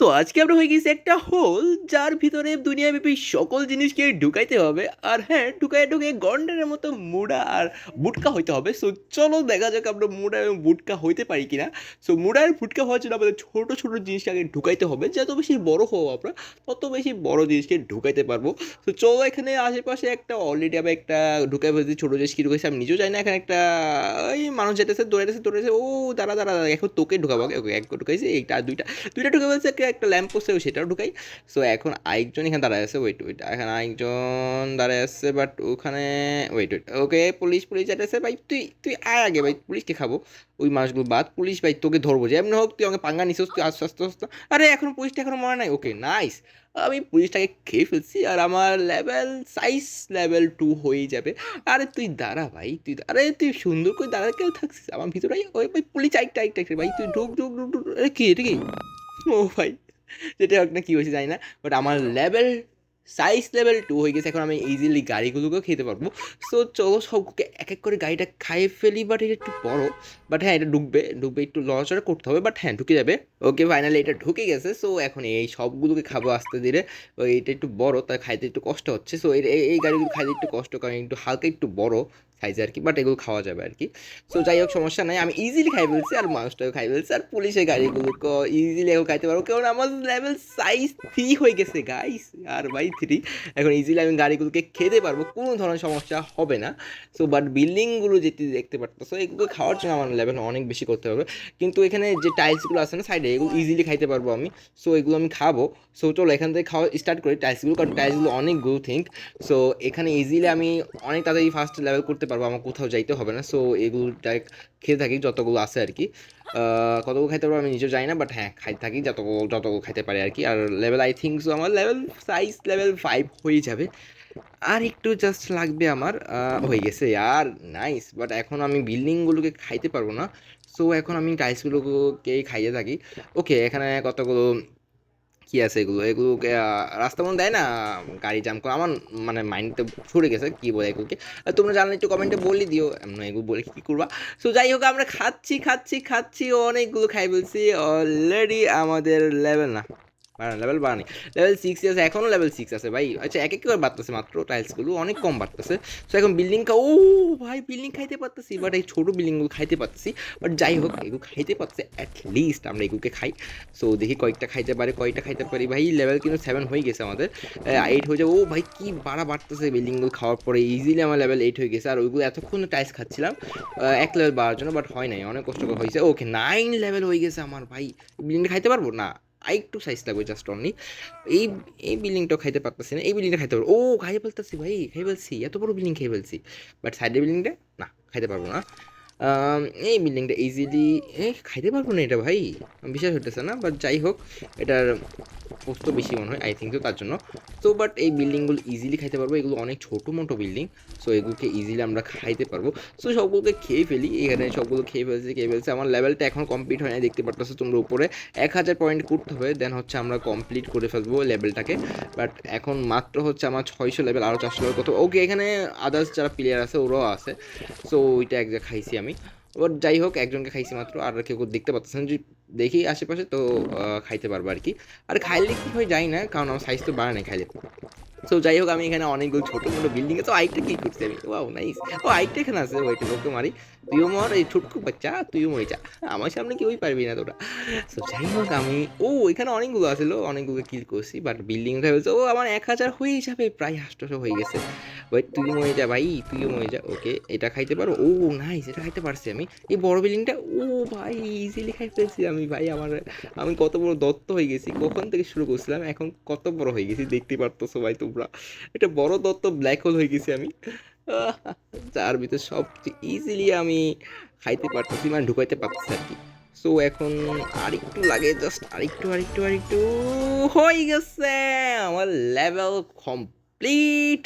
তো আজকে আমরা হয়ে গেছি একটা হোল, যার ভিতরে দুনিয়াব্যাপী সকল জিনিসকে ঢুকাইতে হবে। আর হ্যাঁ, ঢুকায় ঢুকে গন্ডারের মতো মুড়া আর বুটকা হইতে হবে। সো চলো দেখা যাক আমরা মুড়া এবং বুটকা হইতে পারি কিনা। সো মুড়া আর বুটকা হওয়ার জন্য আমাদের ছোটো ছোটো জিনিসকে আগে ঢুকাইতে হবে। যত বেশি বড় হবো আমরা, তত বেশি বড় জিনিসকে ঢুকাইতে পারবো। তো চলো, এখানে আশেপাশে একটা অলরেডি আমি একটা ঢুকাই ফেলছি। ছোটো জিনিস কি ঢুকাইছে আমি নিজেও জানি না। এখানে একটা ওই মানুষ যেতেছে, দৌড়াইতেছে দৌড়াইছে। ও দাঁড়া দাঁড়া দাঁড়া, এখন তোকে ঢুকাবো। ওকে, এক ঢুকাইছে, এইটা আর দুইটা দুইটা ঢুকে বলছে। একটা ল্যাম্প পোস্টে সেটাও ঢুকাই। সো এখন আরেকজন এখানে দাঁড়ায় আছে। ওয়েট ওয়েট, এখানে আরেকজন দাঁড়ায় আছে, বাট ওখানে ওয়েট ওয়েট। ওকে, পুলিশ পুলিশ যাইতেছে। ভাই তুই তুই আয় আগে ভাই, পুলিশকে খাবো। ওই মানুষগুলো বাদ, পুলিশ ভাই তোকে ধরবো যে এমনি হোক। তুই আমাকে পাঙ্গা নিছিস, তুই আস্তে আস্তে আস্তে। আরে এখন পুলিশটা এখনো মনে নাই। ওকে নাইস, আমি পুলিশটাকে খেয়ে ফেলছি আর আমার লেভেল সাইজ লেভেল 2 হয়ে যাবে। আরে তুই দাঁড়া ভাই, আরে তুই সুন্দর করে দাঁড়া, কেউ থাকছিস আমার ভিতরে। ওই ভাই পুলিশ আরেকটা আরেকটা ভাই, তুই ঢুক ঢুক ঢুক ঢুক। আরে কি এটা কি? ও ভাই, যেটা হোক না, কী হয়েছে জানি না, বাট আমার সাইজ লেভেল 2 হয়ে গেছে। এখন আমি ইজিলি গাড়িগুলোকেও খেতে পারবো। সো চলো সবকে এক এক করে গাড়িটা খাইয়ে ফেলি। বাট এটা একটু বড়, বাট হ্যাঁ এটা ঢুকবে ঢুকবে, একটু লড়াচড়া করতে হবে, বাট হ্যাঁ ঢুকে যাবে। ওকে, ফাইনালি এটা ঢুকে গেছে। সো এখন এই সবগুলোকে খাবো আস্তে ধীরে। ওই এটা একটু বড়, তাই খাইতে একটু কষ্ট হচ্ছে। সো এই গাড়িগুলো খাইতে একটু কষ্ট, কারণ একটু হালকা একটু বড় সাইজে আর কি, বাট এগুলো খাওয়া যাবে আর কি। সো যাই হোক, সমস্যা নাই, আমি ইজিলি খাই ফেলছি আর মানুষটাও খাই ফেলছি আর পুলিশের গাড়িগুলোকে ইজিলি এখন খাইতে পারবো, কারণ আমার লেভেল সাইজ 3 হয়ে গেছে গাইস। আর ভাই 3, এখন ইজিলি আমি গাড়িগুলোকে খেতে পারবো, কোনো ধরনের সমস্যা হবে না। সো বাট বিল্ডিংগুলো যেটি দেখতে পারতেছো, এগুলো খাওয়ার জন্য আমার লেভেল অনেক বেশি করতে হবে। কিন্তু এখানে যে টাইলসগুলো আছে না সাইডে, এগুলো ইজিলি খাইতে পারবো আমি। সো এগুলো আমি খাবো। সো চলো এখান থেকে খাওয়া স্টার্ট করি টাইলসগুলো, কারণ টাইলসগুলো অনেকগুলো থিঙ্ক। সো এখানে ইজিলি আমি অনেক তাড়াতাড়ি ফার্স্ট লেভেল করতে পারবো, আমার কোথাও যাইতে হবে না। সো এগুলো ডাইরেক্ট খেয়ে থাকি যতগুলো আছে আর কি। কতগুলো খাইতে পারবো আমি নিজেও জানি না, বাট হ্যাঁ খাইতে থাকি যতগুলো যতগুলো খাইতে পারি আর কি। আর লেভেল আই থিঙ্ক সো আমার লেভেল 5 হয়ে যাবে। আর একটু জাস্ট লাগবে আমার, হয়ে গেছে আর নাইস। বাট এখন আমি বিল্ডিংগুলোকে খাইতে পারবো না। সো এখন আমি টাইলসগুলোকেই খাইয়ে থাকি। ওকে, এখানে কতগুলো কি আছে, এগুলোকে রাস্তা মনে দেয় না, গাড়ি জাম করে আমার মানে মাইন্ডে সরে গেছে কি বলে এগুলোকে। তোমরা জানলে একটু কমেন্টে বলে দিও, এমন এগুলো বলে কী করবা। সো যাই হোক, আমরা খাচ্ছি খাচ্ছি খাচ্ছি, অনেকগুলো খাই বলছি অলরেডি। আমাদের লেভেল না লেভেল বাড়ানি, লেভেল 6 আছে, এখনও লেভেল 6 আছে ভাই। আচ্ছা, এক এক করে বাড়তেছে মাত্র, টাইলসগুলো অনেক কম বাড়তেছে। সো এখন বিল্ডিংটা, ও ভাই বিল্ডিং খাইতে পারতেছি, বাট এই ছোটো বিল্ডিংগুলো খাইতে পারতেছি। বাট যাই হোক, এগুলো খাইতে পারছে, অ্যাটলিস্ট আমরা এগুলোকে খাই। সো দেখি কয়েকটা খাইতে পারে, কয়টা খাইতে পারি ভাই। লেভেল কিন্তু 7 হয়ে গেছে আমাদের, 8 হয়ে যাবে। ও ভাই কি বাড়তেছে বিল্ডিংগুলো খাওয়ার পরে, ইজিলি আমার লেভেল 8 হয়ে গেছে। আর ওইগুলো এতক্ষণ টাইলস খাচ্ছিলাম এক লেভেল বাড়ার জন্য, বাট হয় নাই, অনেক কষ্ট করে হয়েছে। ওকে, 9 লেভেল হয়ে গেছে আমার ভাই। বিল্ডিংটা খাইতে পারবো না, একটু সাইজ লাগবে জাস্ট অনলি। এই এই বিল্ডিংটা খাইতে পারতেছি না, এই বিল্ডিংটা খাইতে পারবো। ও খাইতে ফেলতেছি ভাই, খাই ফেলছি, এত বড় বিল্ডিং খেয়ে ফেলছি। বাট সাইডের বিল্ডিংটা না, খাইতে পারবো না। এই বিল্ডিংটা ইজিলি খাইতে পারবো না এটা ভাই, বিশ্বাস হতেছে না। বাট যাই হোক, এটার পোস্ত বেশি মনে হয়, আই থিঙ্ক তো তার জন্য। তো বাট এই বিল্ডিংগুলো ইজিলি খাইতে পারবো, এগুলো অনেক ছোটো মোটো বিল্ডিং। সো এগুলোকে ইজিলি আমরা খাইতে পারবো। সো সবগুলোকে খেয়ে ফেলি, এখানে সবগুলো খেয়ে ফেলছে। আমার লেভেলটা এখন কমপ্লিট হয় না, দেখতে পারতেছো তোমরা উপরে 1000 পয়েন্ট করতে হবে, দেন হচ্ছে আমরা কমপ্লিট করে ফেলবো লেভেলটাকে। বাট এখন মাত্র হচ্ছে আমার 600 লেভেল, আরও 400 লেভেল কত। ওকে, এখানে আদার্স যারা প্লেয়ার আছে ওরাও আছে। সো ওইটা এক জায়গায় খাইছি আমি। ওর যাই হোক, একজনকে খাইছি মাত্র, আর কেউ দেখতে পাচ্ছেন যে দেখি আশেপাশে তো খাইতে পারবো আর কি। আর খাইলে কী হয় জানি না, কারণ আমার সাইজ তো বাড়া নেই খাইলে। সো যাই হোক, আমি এখানে অনেকগুলো ছোটো মোটো বিল্ডিং আছে। তো আইকটা কী করছি আমি, ও নাইস। ও আইকটা এখানে আছে, ওইটা ওকে মারি। তুইও মর, এই ছোট্ট বাচ্চা তুইও মরে যা, আমার সামনে কেউই পারবি না তোরা। সো যাই হোক, আমি এখানে অনেকগুলো আছিল, অনেকগুলো কিল করছি। বাট বিল্ডিং উঠে বলছে ও আমার 1000 হয়ে যাবে, প্রায় 800 হয়ে গেছে। ওই তুই মরে যা ভাই, তুইও মরে যা। ওকে, এটা খাইতে পারো। ও নাইস, এটা খাইতে পারছি আমি। এই বড় বিল্ডিংটা, ও ভাই ইজিলি খাই ফেলছি আমি ভাই। আমি কত বড় দত্ত হয়ে গেছি, কখন থেকে শুরু করছিলাম, এখন কত বড় হয়ে গেছি দেখতে পারতেছো ভাই তোমরা। এটা বড় দত্ত ব্ল্যাক হোল হয়ে গেছি আমি। যার ভিতরে সব কিছু ইজিলি আমি খাইতে পারতেছি, মানে ঢুকাইতে পারতেছি আর কি। সো এখন আরেকটু লাগে, জাস্ট আরেকটু হয়ে গেছে আমার লেভেল কমপ্লিট।